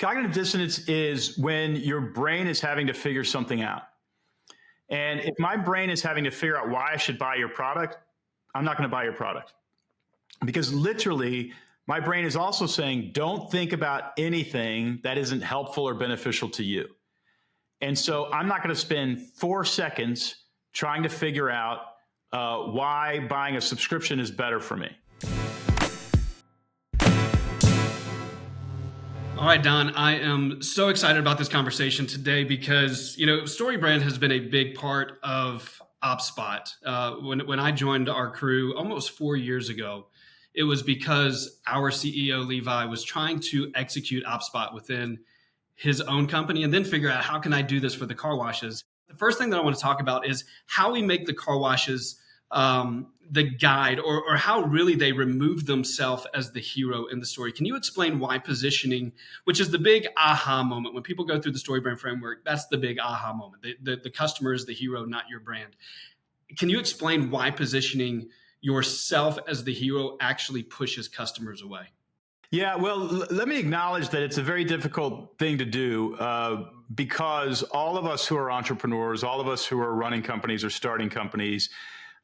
Cognitive dissonance is when your brain is having to figure something out. And if my brain is having to figure out why I should buy your product, I'm not going to buy your product. Because literally, my brain is also saying, don't think about anything that isn't helpful or beneficial to you. And so I'm not going to spend 4 seconds trying to figure out why buying a subscription is better for me. All right, Don, I am so excited about this conversation today because, StoryBrand has been a big part of OptSpot. When I joined our crew almost 4 years ago, it was because our CEO, Levi, was trying to execute OptSpot within his own company and then figure out how can I do this for the car washes. The first thing that I want to talk about is how we make the car washes the guide or how really they remove themselves as the hero in the story. Can you explain why positioning, which is the big aha moment, when people go through the StoryBrand framework, that's the big aha moment. The customer is the hero, not your brand. Can you explain why positioning yourself as the hero actually pushes customers away? Yeah, well, let me acknowledge that it's a very difficult thing to do because all of us who are entrepreneurs, all of us who are running companies or starting companies,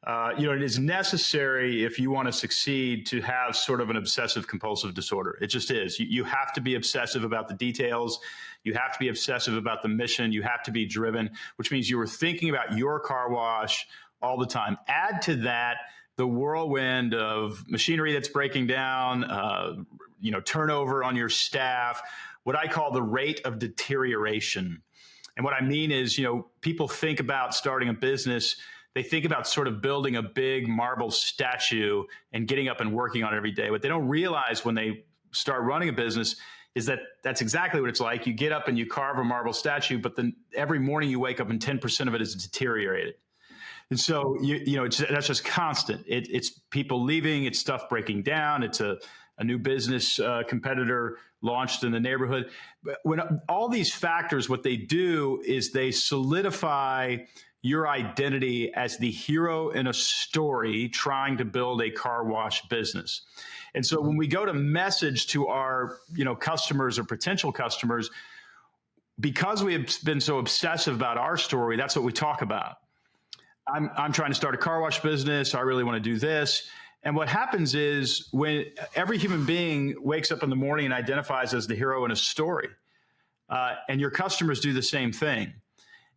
it is necessary if you want to succeed to have sort of an obsessive compulsive disorder. It just is. You have to be obsessive about the details. You have to be obsessive about the mission. You have to be driven, which means you are thinking about your car wash all the time. Add to that the whirlwind of machinery that's breaking down, turnover on your staff, what I call the rate of deterioration. And what I mean is, people think about starting a business. They think about sort of building a big marble statue and getting up and working on it every day. What they don't realize when they start running a business is that that's exactly what it's like. You get up and you carve a marble statue, but then every morning you wake up and 10% of it is deteriorated. And so, that's just constant. It's people leaving, it's stuff breaking down, it's a new business competitor launched in the neighborhood. But when all these factors, what they do is they solidify your identity as the hero in a story trying to build a car wash business. And so when we go to message to our, customers or potential customers, because we have been so obsessive about our story, that's what we talk about. I'm trying to start a car wash business. I really want to do this. And what happens is when every human being wakes up in the morning and identifies as the hero in a story, and your customers do the same thing.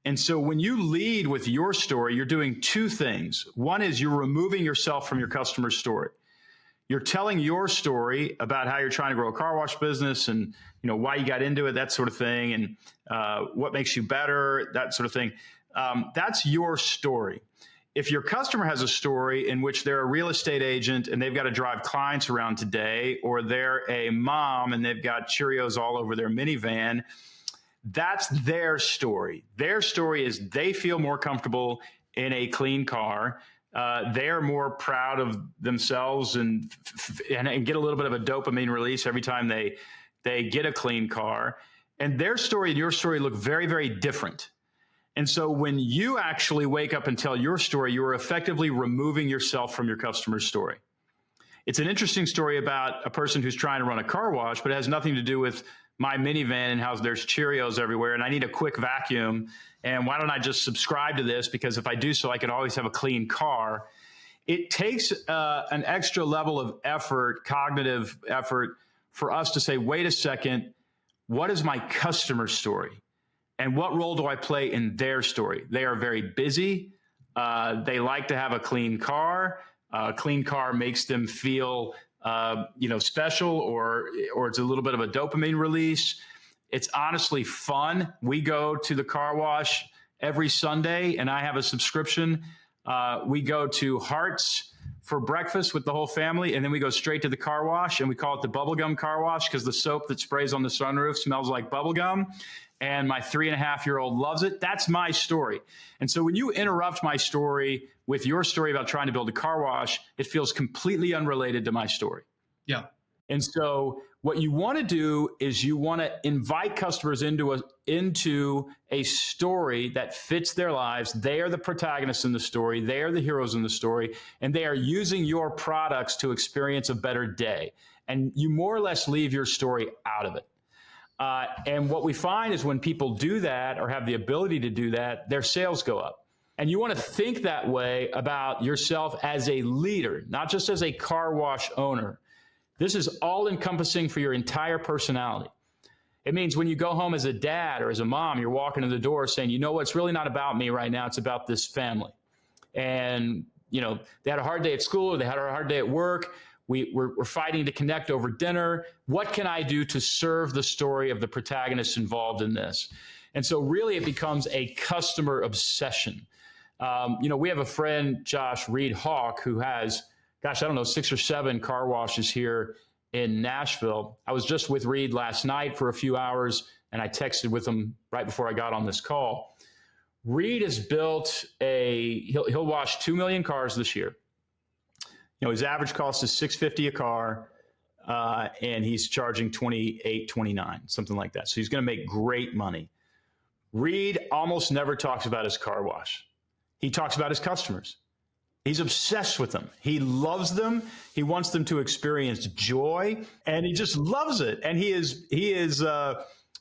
And so when you lead with your story, you're doing two things. One is you're removing yourself from your customer's story. You're telling your story about how you're trying to grow a car wash business and why you got into it, that sort of thing, and what makes you better, that sort of thing. That's your story. If your customer has a story in which they're a real estate agent and they've got to drive clients around today, or they're a mom and they've got Cheerios all over their minivan, that's their story. Their story is they feel more comfortable in a clean car. They're more proud of themselves and get a little bit of a dopamine release every time they get a clean car. And their story and your story look very, very different. And so when you actually wake up and tell your story, you are effectively removing yourself from your customer's story. It's an interesting story about a person who's trying to run a car wash, but it has nothing to do with my minivan and how there's Cheerios everywhere and I need a quick vacuum. And why don't I just subscribe to this? Because if I do so, I can always have a clean car. It takes an extra level of effort, cognitive effort, for us to say, wait a second, what is my customer's story? And what role do I play in their story? They are very busy. They like to have a clean car. A clean car makes them feel special, or it's a little bit of a dopamine release. It's honestly fun. We go to the car wash every Sunday, and I have a subscription. We go to Hearts for breakfast with the whole family, and then we go straight to the car wash, and we call it the bubblegum car wash because the soap that sprays on the sunroof smells like bubblegum. And my 3.5-year-old loves it. That's my story. And so when you interrupt my story with your story about trying to build a car wash, it feels completely unrelated to my story. Yeah. And so what you want to do is you want to invite customers into a story that fits their lives. They are the protagonists in the story. They are the heroes in the story. And they are using your products to experience a better day. And you more or less leave your story out of it. And what we find is when people do that or have the ability to do that, their sales go up. And you want to think that way about yourself as a leader, not just as a car wash owner. This is all encompassing for your entire personality. It means when you go home as a dad or as a mom, you're walking in the door saying, you know what, it's really not about me right now. It's about this family. And, you know, they had a hard day at school, or they had a hard day at work. We're fighting to connect over dinner. What can I do to serve the story of the protagonists involved in this? And so really it becomes a customer obsession. You know, we have a friend, Josh Reed Hawk, who has, gosh, I don't know, 6 or 7 car washes here in Nashville. I was just with Reed last night for a few hours, and I texted with him right before I got on this call. Reed has built he'll wash 2 million cars this year. You know, his average cost is $650 a car, and he's charging $28, $29, something like that. So he's going to make great money. Reed almost never talks about his car wash. He talks about his customers. He's obsessed with them. He loves them. He wants them to experience joy, and he just loves it. And he is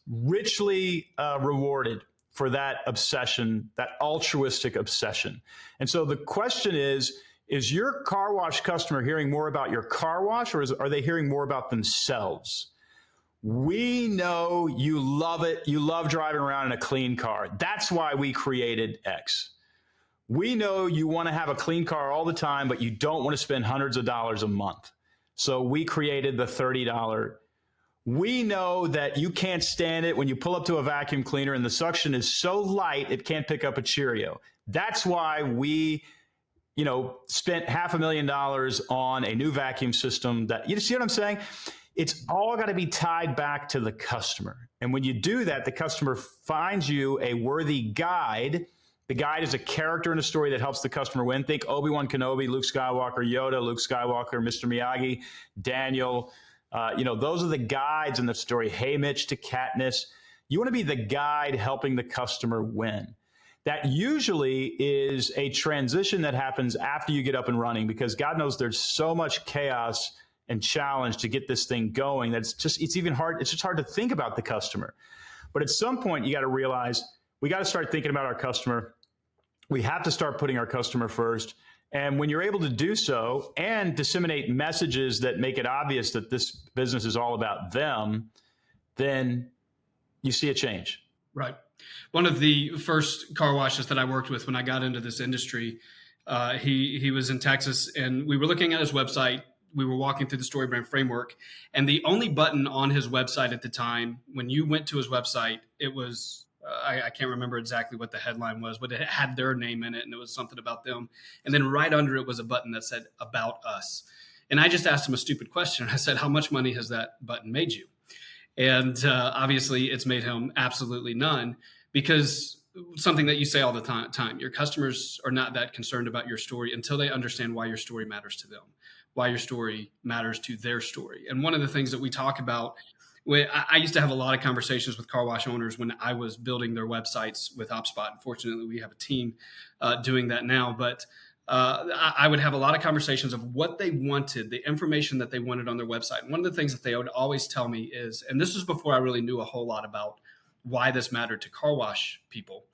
richly rewarded for that obsession, that altruistic obsession. And so the question is your car wash customer hearing more about your car wash, or are they hearing more about themselves? We know you love it. You love driving around in a clean car. That's why we created X. We know you want to have a clean car all the time, but you don't want to spend hundreds of dollars a month. So we created the $30. We know that you can't stand it when you pull up to a vacuum cleaner and the suction is so light it can't pick up a Cheerio. That's why we, you know, spent $500,000 on a new vacuum system. That, you see what I'm saying? It's all got to be tied back to the customer. And when you do that, the customer finds you a worthy guide. The guide is a character in a story that helps the customer win. Think Obi-Wan Kenobi, Luke Skywalker, Yoda, Luke Skywalker, Mr. Miyagi, Daniel. You know, those are the guides in the story. Hey, Mitch to Katniss. You want to be the guide helping the customer win. That usually is a transition that happens after you get up and running, because God knows there's so much chaos and challenge to get this thing going that it's just hard to think about the customer. But at some point, you got to realize we got to start thinking about our customer. We have to start putting our customer first. And when you're able to do so and disseminate messages that make it obvious that this business is all about them, then you see a change. Right. One of the first car washes that I worked with when I got into this industry, he was in Texas, and we were looking at his website. We were walking through the StoryBrand framework, and the only button on his website at the time, when you went to his website, it was I can't remember exactly what the headline was, but it had their name in it, and it was something about them. And then right under it was a button that said "About Us." And I just asked him a stupid question. I said, "How much money has that button made you?" And obviously, it's made him absolutely none, because something that you say all the time, your customers are not that concerned about your story until they understand why your story matters to them, why your story matters to their story. And one of the things that we talk about, I used to have a lot of conversations with car wash owners when I was building their websites with OptSpot. Fortunately, we have a team doing that now. But I would have a lot of conversations of what they wanted, the information that they wanted on their website. And one of the things that they would always tell me is, and this was before I really knew a whole lot about why this mattered to car wash people,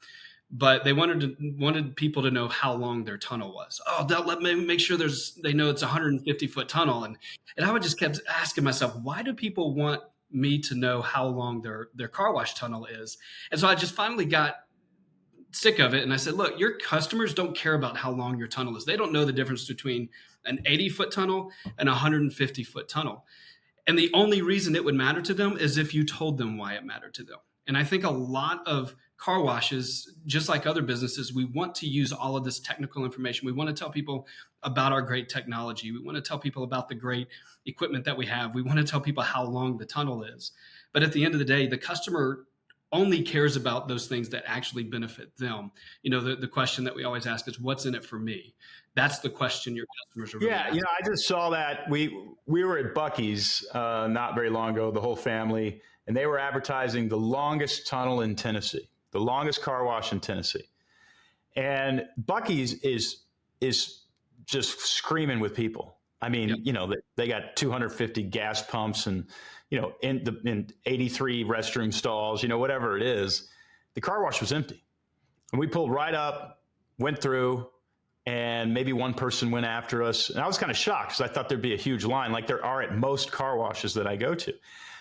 but they wanted people to know how long their tunnel was. Oh, let me make sure they know it's a 150-foot tunnel. And I would just kept asking myself, why do people want me to know how long their car wash tunnel is? And so I just finally got sick of it. And I said, look, your customers don't care about how long your tunnel is. They don't know the difference between an 80-foot tunnel and a 150-foot tunnel. And the only reason it would matter to them is if you told them why it mattered to them. And I think a lot of car washes, just like other businesses, we want to use all of this technical information. We want to tell people about our great technology. We want to tell people about the great equipment that we have. We want to tell people how long the tunnel is. But at the end of the day, the customer only cares about those things that actually benefit them. You know, the question that we always ask is, what's in it for me? That's the question your customers are really asking. You know, I just saw that we were at Buc-ee's not very long ago, the whole family, and they were advertising the longest tunnel in Tennessee, the longest car wash in Tennessee. And Buc-ee's is just screaming with people. I mean, you know, they got 250 gas pumps and, in 83 restroom stalls, whatever it is. The car wash was empty. And we pulled right up, went through, and maybe one person went after us. And I was kind of shocked because I thought there'd be a huge line like there are at most car washes that I go to.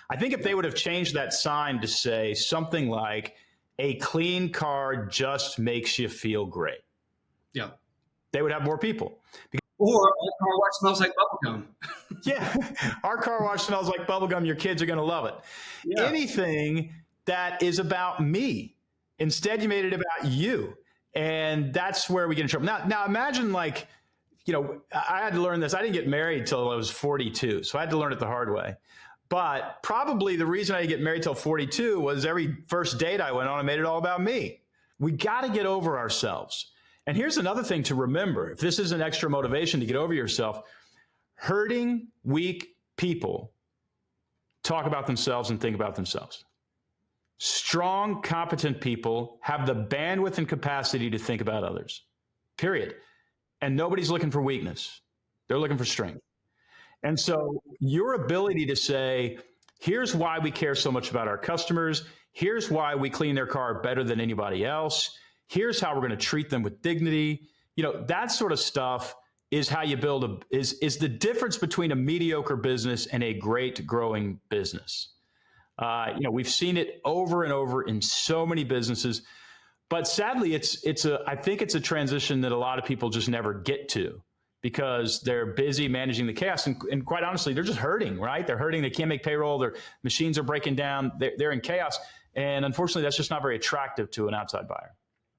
I think if they would have changed that sign to say something like, a clean car just makes you feel great. Yeah. They would have more people. Or our car wash smells like bubblegum. Yeah. Our car wash smells like bubblegum. Your kids are going to love it. Yeah. Anything that is about me. Instead, you made it about you. And that's where we get in trouble. Now imagine I had to learn this. I didn't get married till I was 42. So I had to learn it the hard way. But probably the reason I didn't get married till 42 was every first date I went on, I made it all about me. We got to get over ourselves. And here's another thing to remember. If this is an extra motivation to get over yourself, hurting, weak people talk about themselves and think about themselves. Strong, competent people have the bandwidth and capacity to think about others, period. And nobody's looking for weakness. They're looking for strength. And so your ability to say, here's why we care so much about our customers. Here's why we clean their car better than anybody else. Here's how we're going to treat them with dignity. That sort of stuff is how you build is the difference between a mediocre business and a great growing business. We've seen it over and over in so many businesses, but sadly I think it's a transition that a lot of people just never get to because they're busy managing the chaos. And quite honestly, they're just hurting, right? They're hurting. They can't make payroll. Their machines are breaking down. They're in chaos. And unfortunately, that's just not very attractive to an outside buyer.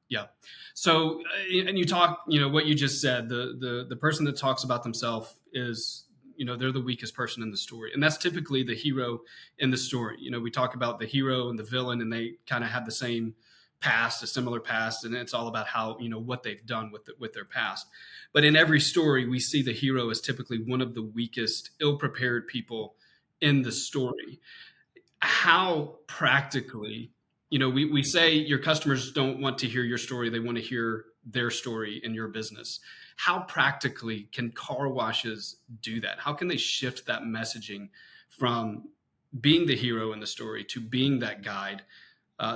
Yeah. So, and you talk, what you just said, the person that talks about themselves is, they're the weakest person in the story. And that's typically the hero in the story. We talk about the hero and the villain, and they kind of have the same past, a similar past. And it's all about how, what they've done with their past. But in every story, we see the hero as typically one of the weakest, ill-prepared people in the story. How practically, we say your customers don't want to hear your story. They want to hear their story in your business. How practically can car washes do that? How can they shift that messaging from being the hero in the story to being that guide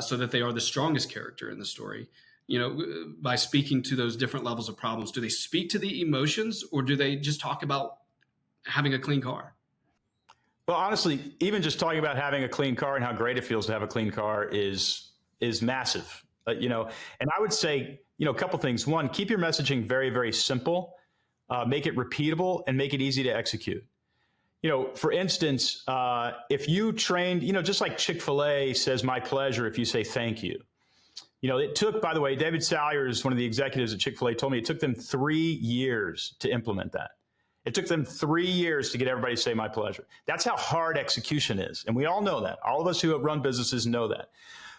so that they are the strongest character in the story? By speaking to those different levels of problems, do they speak to the emotions or do they just talk about having a clean car? Well, honestly, even just talking about having a clean car and how great it feels to have a clean car is massive, and I would say, a couple things. One, keep your messaging very, very simple, make it repeatable and make it easy to execute. For instance, if you trained, just like Chick-fil-A says, my pleasure, if you say thank you. It took, by the way, David Salyers, one of the executives at Chick-fil-A, told me it took them 3 years to implement that. It took them 3 years to get everybody to say my pleasure. That's how hard execution is. And we all know that. All of us who have run businesses know that.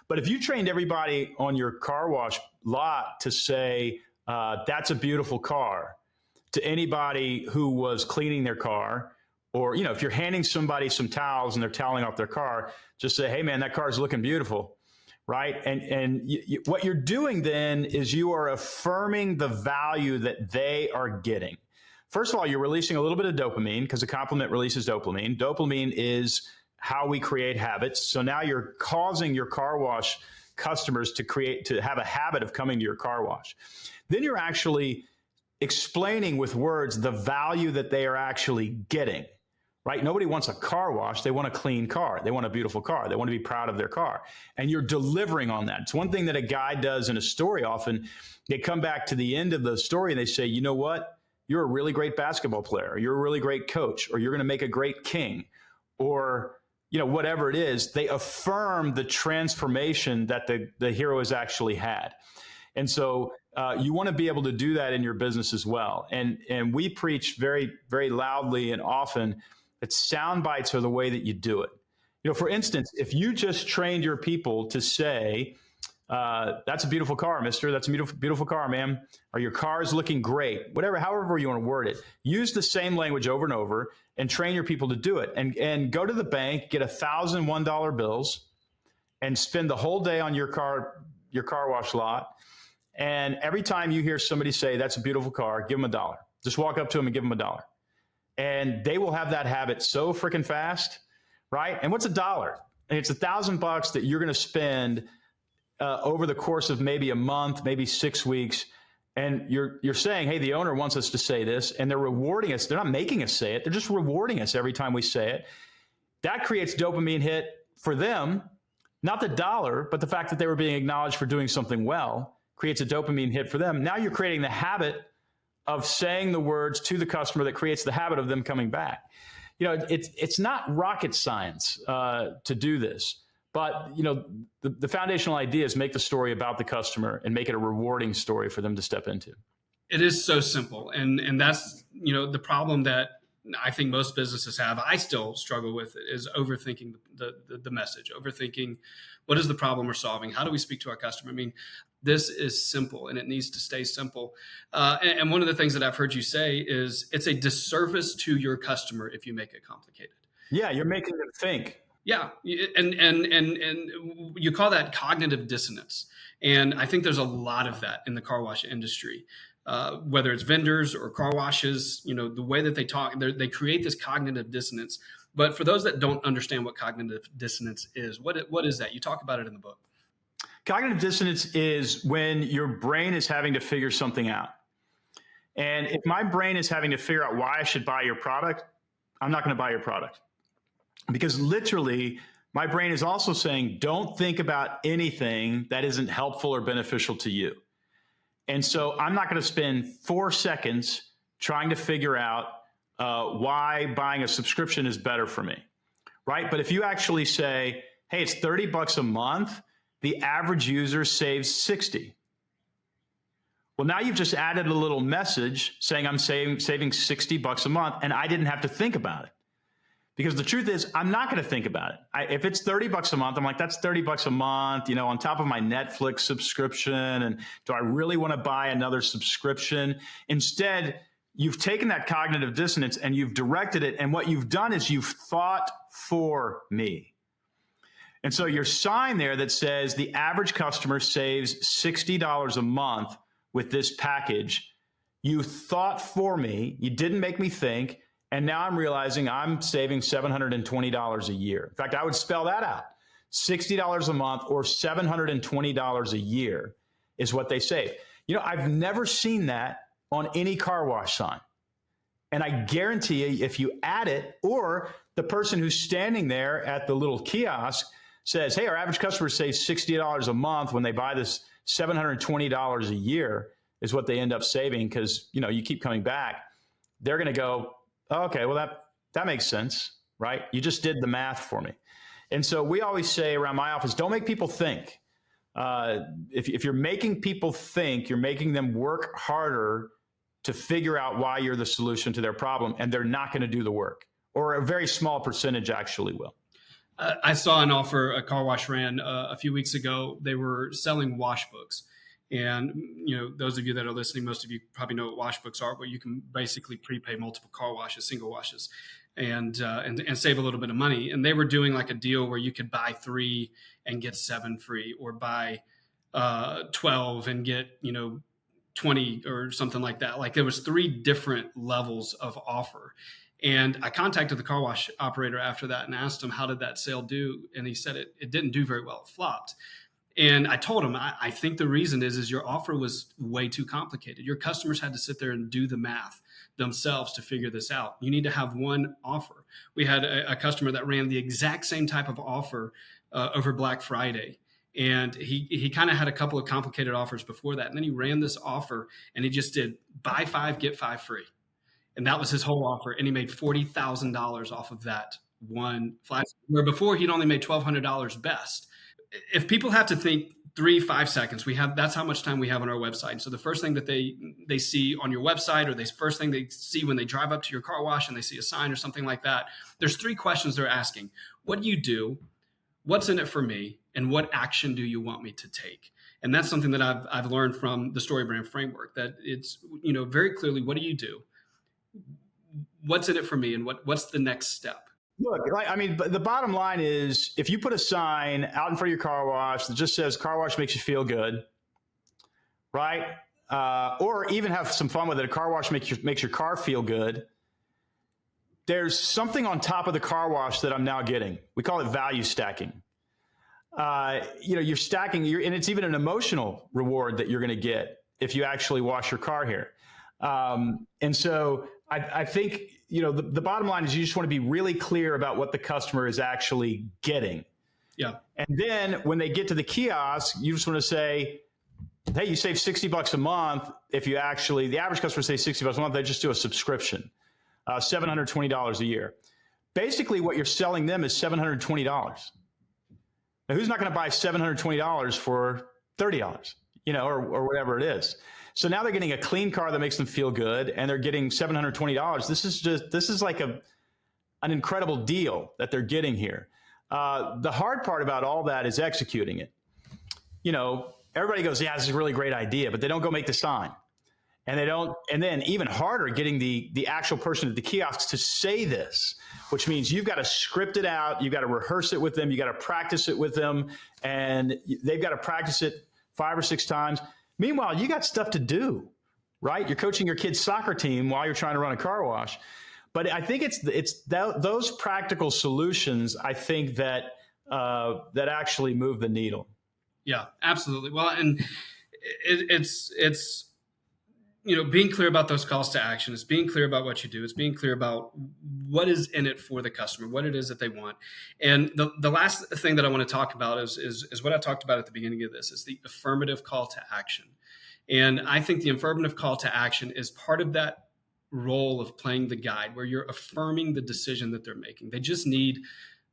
But if you trained everybody on your car wash lot to say, that's a beautiful car, to anybody who was cleaning their car, or, if you're handing somebody some towels and they're toweling off their car, just say, hey man, that car's looking beautiful. Right. And what you're doing then is you are affirming the value that they are getting. First of all, you're releasing a little bit of dopamine because a compliment releases dopamine. Dopamine is how we create habits. So now you're causing your car wash customers to have a habit of coming to your car wash. Then you're actually explaining with words the value that they are actually getting. Right? Nobody wants a car wash. They want a clean car. They want a beautiful car. They want to be proud of their car. And you're delivering on that. It's one thing that a guy does in a story often. They come back to the end of the story and they say, you know what? You're a really great basketball player. You're a really great coach, or you're going to make a great king, or, whatever it is. They affirm the transformation that the hero has actually had. And so you want to be able to do that in your business as well. And we preach very, very loudly and often that sound bites are the way that you do it. For instance, if you just trained your people to say, that's a beautiful car, mister, that's a beautiful, beautiful car, ma'am, or your car is looking great, whatever, however you want to word it, use the same language over and over and train your people to do it. And go to the bank, get $1,001 bills and spend the whole day on your car wash lot. And every time you hear somebody say, that's a beautiful car, give them $1. Just walk up to them and give them $1. And they will have that habit so freaking fast, right? And what's $1? And it's $1,000 that you're going to spend over the course of maybe a month, maybe 6 weeks. And you're saying, hey, the owner wants us to say this, and they're rewarding us. They're not making us say it. They're just rewarding us every time we say it. That creates dopamine hit for them, not the dollar, but the fact that they were being acknowledged for doing something well creates a dopamine hit for them. Now you're creating the habit of saying the words to the customer that creates the habit of them coming back. It's not rocket science to do this. But, the foundational idea is make the story about the customer and make it a rewarding story for them to step into. It is so simple. And that's, the problem that I think most businesses have. I still struggle with it, is overthinking the message, overthinking what is the problem we're solving? How do we speak to our customer? I mean, this is simple and it needs to stay simple. And one of the things that I've heard you say is it's a disservice to your customer if you make it complicated. Yeah, you're making them think. Yeah, and you call that cognitive dissonance, and I think there's a lot of that in the car wash industry, whether it's vendors or car washes. The way that they talk, they create this cognitive dissonance. But for those that don't understand what cognitive dissonance is, what is that? You talk about it in the book. Cognitive dissonance is when your brain is having to figure something out, and if my brain is having to figure out why I should buy your product, I'm not going to buy your product. Because literally, my brain is also saying, don't think about anything that isn't helpful or beneficial to you. And so I'm not going to spend 4 seconds trying to figure out why buying a subscription is better for me, right? But if you actually say, hey, it's $30 a month, the average user saves 60. Well, now you've just added a little message saying I'm saving $60 a month, and I didn't have to think about it. Because the truth is, I'm not going to think about it. If it's $30 a month, I'm like, that's $30 a month, on top of my Netflix subscription. And do I really want to buy another subscription? Instead, you've taken that cognitive dissonance and you've directed it. And what you've done is you've thought for me. And so your sign there that says the average customer saves $60 a month with this package, you thought for me, you didn't make me think. And now I'm realizing I'm saving $720 a year. In fact, I would spell that out. $60 a month or $720 a year is what they save. I've never seen that on any car wash sign. And I guarantee you, if you add it, or the person who's standing there at the little kiosk says, hey, our average customer saves $60 a month when they buy this $720 a year is what they end up saving because, you keep coming back. They're going to go, okay, well, that makes sense, right? You just did the math for me. And so we always say around my office, don't make people think. If you're making people think, you're making them work harder to figure out why you're the solution to their problem, and they're not going to do the work, or a very small percentage actually will. I saw an offer a car wash ran a few weeks ago. They were selling wash books. And, those of you that are listening, most of you probably know what wash books are, but you can basically prepay multiple car washes, single washes, and save a little bit of money. And they were doing like a deal where you could buy 3 and get 7 free, or buy 12 and get, 20 or something like that. Like there was 3 different levels of offer. And I contacted the car wash operator after that and asked him, how did that sale do? And he said it didn't do very well. It flopped. And I told him, I think the reason is your offer was way too complicated. Your customers had to sit there and do the math themselves to figure this out. You need to have one offer. We had a customer that ran the exact same type of offer over Black Friday. And he kind of had a couple of complicated offers before that. And then he ran this offer and he just did buy 5, get 5 free. And that was his whole offer. And he made $40,000 off of that one flash, where before he'd only made $1,200 best. If people have to think 3-5 seconds, that's how much time we have on our website. So the first thing that they see on your website, or the first thing they see when they drive up to your car wash and they see a sign or something like that, there's 3 questions they're asking. What do you do? What's in it for me? And what action do you want me to take? And that's something that I've learned from the StoryBrand framework, that it's, very clearly, what do you do? What's in it for me? And what's the next step? Look, the bottom line is, if you put a sign out in front of your car wash that just says car wash makes you feel good, right? Or even have some fun with it. A car wash makes your car feel good. there's something on top of the car wash that I'm now getting. We call it value stacking. You're stacking, and it's even an emotional reward that you're going to get if you actually wash your car here. And so I think, the bottom line is you just want to be really clear about what the customer is actually getting. Yeah. And then when they get to the kiosk, you just want to say, hey, you save $60 a month. If you actually, the average customer saves $60 a month, they just do a subscription, $720 a year. Basically what you're selling them is $720. Now, who's not going to buy $720 for $30, or whatever it is? So now they're getting a clean car that makes them feel good, and they're getting $720. This is like an incredible deal that they're getting here. The hard part about all that is executing it. Everybody goes, yeah, this is a really great idea, but they don't go make the sign. And they don't, and then even harder, getting the actual person at the kiosks to say this, which means you've got to script it out, you've got to rehearse it with them, you got to practice it with them, and they've got to practice it 5 or 6 times. Meanwhile, you got stuff to do, right? You're coaching your kid's soccer team while you're trying to run a car wash. But I think it's those practical solutions, I think, that actually move the needle. Yeah, absolutely. Well, and it's being clear about those calls to action. It's being clear about what you do. It's being clear about what is in it for the customer, what it is that they want. And the last thing that I want to talk about is what I talked about at the beginning of this, is the affirmative call to action. And I think the affirmative call to action is part of that role of playing the guide, where you're affirming the decision that they're making. They just need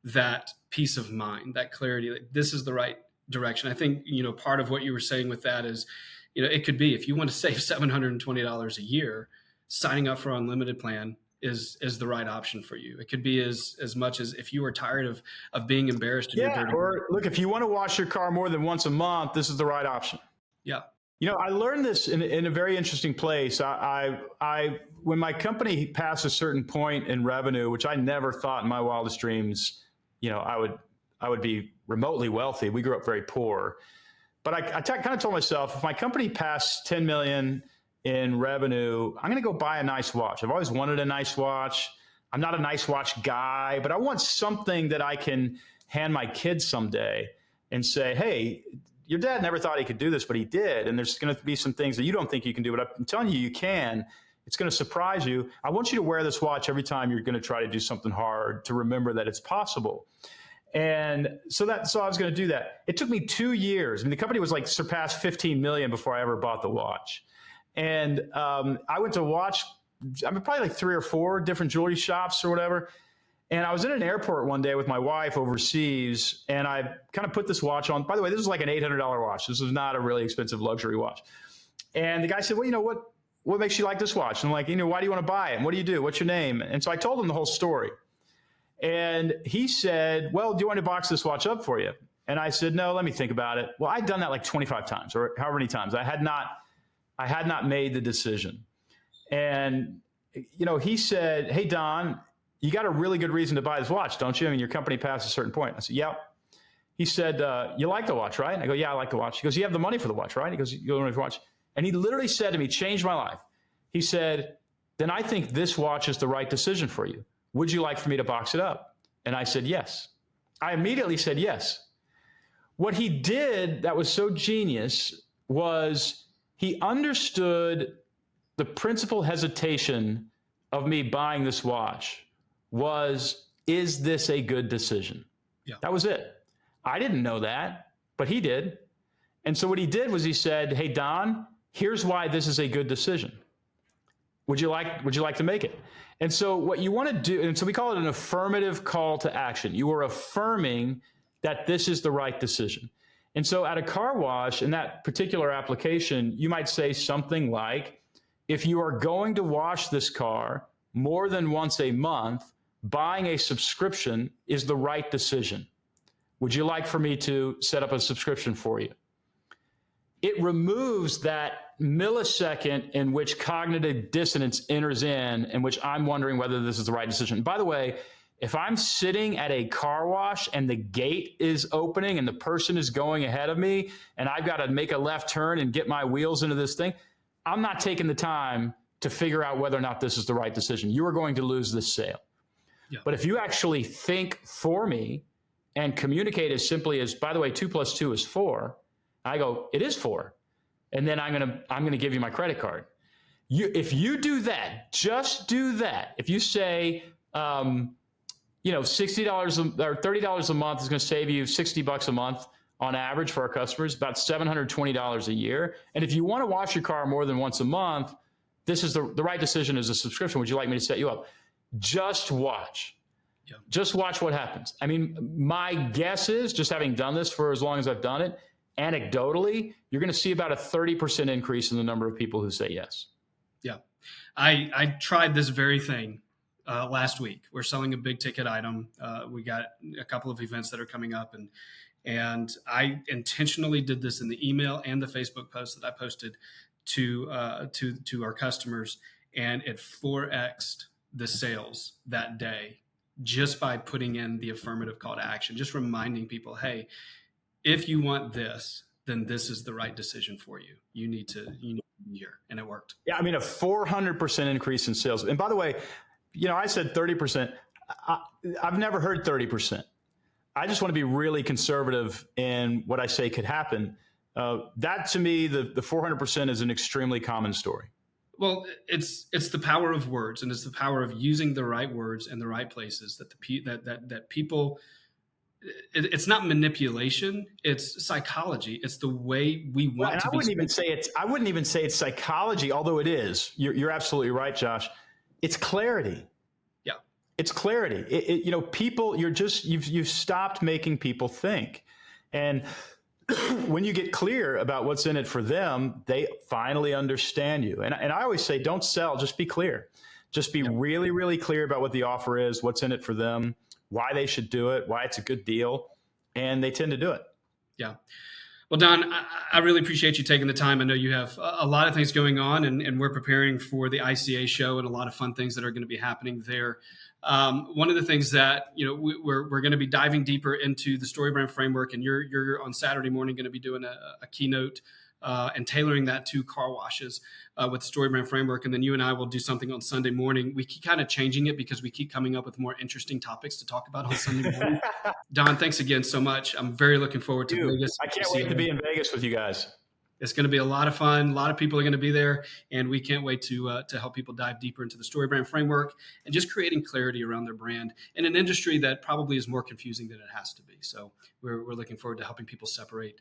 that peace of mind, that clarity, like this is the right direction. I think, part of what you were saying with that is, it could be, if you want to save $720 a year, signing up for unlimited plan is the right option for you. It could be as much as if you are tired of being embarrassed. Or look, if you want to wash your car more than once a month, this is the right option. Yeah. I learned this in a very interesting place. When my company passed a certain point in revenue, which I never thought in my wildest dreams, I would be remotely wealthy. We grew up very poor. But I kind of told myself, if my company passed 10 million in revenue, I'm going to go buy a nice watch. I've always wanted a nice watch. I'm not a nice watch guy, but I want something that I can hand my kids someday and say, hey, your dad never thought he could do this, but he did. And there's going to be some things that you don't think you can do, but I'm telling you, you can. It's going to surprise you. I want you to wear this watch every time you're going to try to do something hard, to remember that it's possible. And so I was going to do that. It took me 2 years. I mean, the company was surpassed 15 million before I ever bought the watch. And I went to probably 3 or 4 different jewelry shops or whatever. And I was in an airport one day with my wife overseas, and I kind of put this watch on. By the way, this was like an $800 watch. This was not a really expensive luxury watch. And the guy said, well, what makes you like this watch? And I'm like, why do you want to buy it? And what do you do? What's your name? And so I told him the whole story. And he said, well, do you want to box this watch up for you? And I said, no, let me think about it. Well, I'd done that 25 times or however many times. I had not made the decision. And, he said, hey, Don, you got a really good reason to buy this watch, don't you? I mean, your company passed a certain point. I said, yep. He said, you like the watch, right? I go, yeah, I like the watch. He goes, you have the money for the watch, right? He goes, you have the money for the watch. And he literally said to me, changed my life. He said, then I think this watch is the right decision for you. Would you like for me to box it up? And I said, yes. I immediately said yes. What he did that was so genius was he understood the principal hesitation of me buying this watch was, is this a good decision? Yeah. That was it. I didn't know that, but he did. And so what he did was he said, hey, Don, here's why this is a good decision. Would you like to make it? And so what you want to do, and so we call it an affirmative call to action. You are affirming that this is the right decision. And so at a car wash, in that particular application, you might say something like, if you are going to wash this car more than once a month, buying a subscription is the right decision. Would you like for me to set up a subscription for you? It removes that millisecond in which cognitive dissonance enters in which I'm wondering whether this is the right decision. By the way, if I'm sitting at a car wash and the gate is opening and the person is going ahead of me and I've got to make a left turn and get my wheels into this thing, I'm not taking the time to figure out whether or not this is the right decision. You are going to lose this sale. Yeah. But if you actually think for me and communicate as simply as, by the way, 2 + 2 is 4, I go, it is 4. And then I'm going to give you my credit card. If you do that, just do that. If you say, $60 or $30 a month is going to save you $60 a month on average for our customers, about $720 a year. And if you want to wash your car more than once a month, this is the right decision as a subscription. Would you like me to set you up? Just watch. Yeah. Just watch what happens. I mean, my guess is, just having done this for as long as I've done it, anecdotally, you're going to see about a 30% increase in the number of people who say yes. Yeah. I tried this very thing last week. We're selling a big ticket item. We got a couple of events that are coming up, and I intentionally did this in the email and the Facebook post that I posted to our customers, and it 4x'd the sales that day just by putting in the affirmative call to action, just reminding people, hey, if you want this, then this is the right decision for you. You need to be here. And it worked. Yeah, I mean, a 400% increase in sales. And by the way, I said 30%. I've never heard 30%. I just want to be really conservative in what I say could happen. That to me, the 400% is an extremely common story. Well, it's the power of words, and it's the power of using the right words in the right places that people. It's not manipulation; it's psychology. It's the way we want to. I wouldn't even say it's psychology, although it is. You're absolutely right, Josh. It's clarity. Yeah, it's clarity. People. You've stopped making people think, and when you get clear about what's in it for them, they finally understand you. And I always say, don't sell, just be clear. Just be really, really clear about what the offer is, what's in it for them, why they should do it, why it's a good deal. And they tend to do it. Yeah. Well, Don, I really appreciate you taking the time. I know you have a lot of things going on, and we're preparing for the ICA show and a lot of fun things that are going to be happening there. One of the things that we're going to be diving deeper into the StoryBrand framework, and you're on Saturday morning going to be doing a keynote and tailoring that to car washes with the StoryBrand framework, and then you and I will do something on Sunday morning. We keep kind of changing it because we keep coming up with more interesting topics to talk about on Sunday morning. Don, thanks again so much. I'm very looking forward to Vegas. I can't wait to be in Vegas with you guys. It's going to be a lot of fun. A lot of people are going to be there, and we can't wait to help people dive deeper into the StoryBrand framework and just creating clarity around their brand in an industry that probably is more confusing than it has to be. So we're looking forward to helping people separate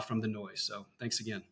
from the noise. So thanks again.